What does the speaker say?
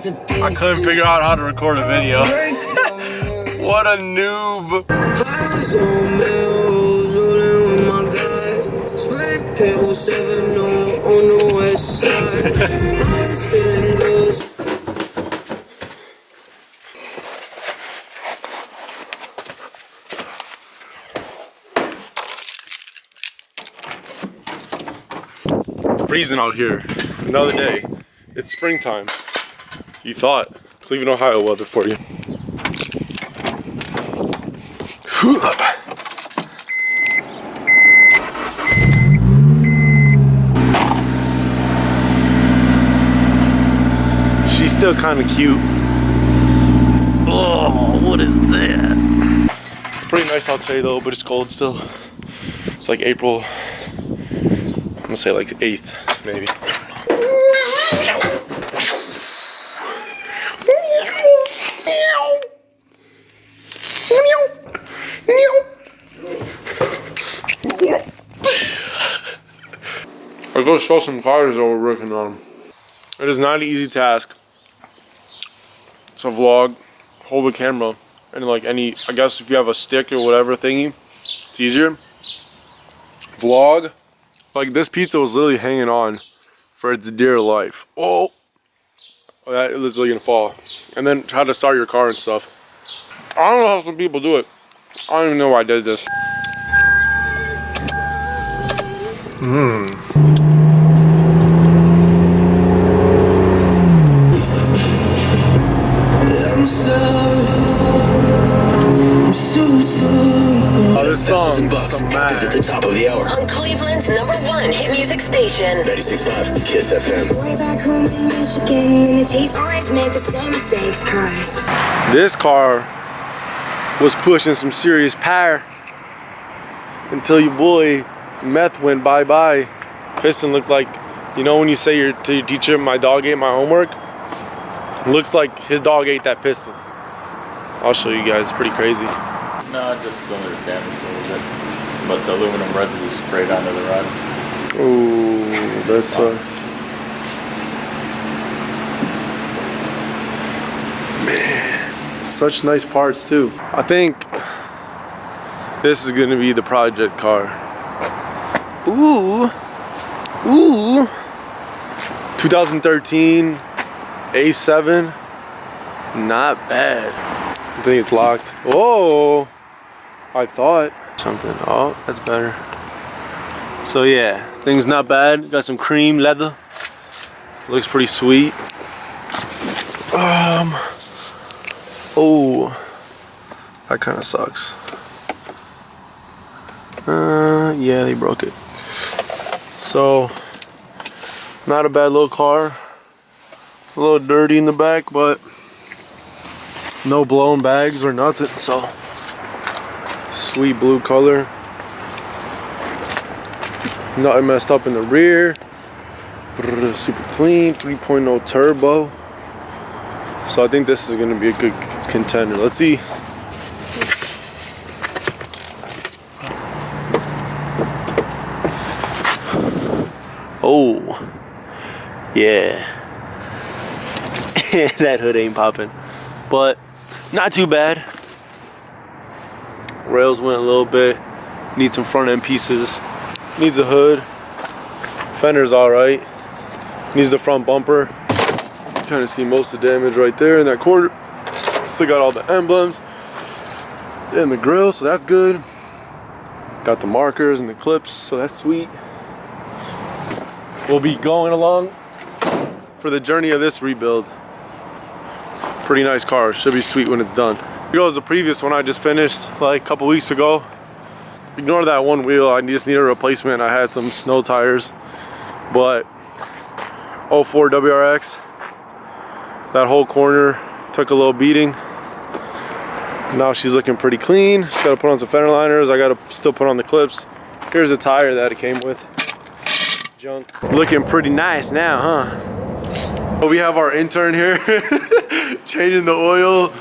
I couldn't figure out how to record a video. What a noob. It's freezing out here. Another day. It's springtime. You thought. Cleveland, Ohio weather for you. She's still kind of cute. Oh, what is that? It's pretty nice out today though, but it's cold still. It's like April, I'm gonna say like 8th, maybe. I'll go show some cars that we're working on. It is not an easy task. It's a vlog, hold the camera, and like any, I guess if you have a stick or whatever thingy, it's easier. Vlog, like this pizza was literally hanging on for its dear life. Oh, that is literally gonna fall. And then try to start your car and stuff. I don't know how some people do it. I don't even know why I did this. Oh, this song is some mad. At the top of the hour on Cleveland's #1 hit music station, 96.5 Kiss FM. This car was pushing some serious power until your boy Meth went bye-bye. Piston looked like, you know when you say to your teacher, my dog ate my homework? Looks like his dog ate that piston. I'll show you guys, it's pretty crazy. No, just some of it's damaged a little bit. But the aluminum residue sprayed onto the rod. Ooh, that sucks. Man, such nice parts too. I think this is gonna be the project car. Ooh, ooh. 2013 A7, not bad. I think it's locked. Oh, I thought something. Oh, that's better. So yeah, things not bad. Got some cream leather. Looks pretty sweet. Oh, that kind of sucks. Yeah, they broke it. So, not a bad little car. A little dirty in the back, but no blown bags or nothing, so sweet blue color. Nothing messed up in the rear. Super clean, 3.0 turbo. So I think this is gonna be a good contender. Let's see. Oh, yeah. That hood ain't popping, but not too bad. Rails went a little bit. Needs some front end pieces. Needs a hood. Fender's all right. Needs the front bumper. Kind of see most of the damage right there in that corner. Still got all the emblems and the grill, so that's good. Got the markers and the clips, so that's sweet. We'll be going along for the journey of this rebuild. Pretty nice car. Should be sweet when it's done. Here goes the previous one I just finished like a couple weeks ago. Ignore that one wheel. I just need a replacement. I had some snow tires, but 04 WRX. That whole corner took a little beating. Now she's looking pretty clean. Just gotta put on some fender liners. I gotta still put on the clips. Here's a tire that it came with. Junk. Looking pretty nice now, huh? We have our intern here changing the oil.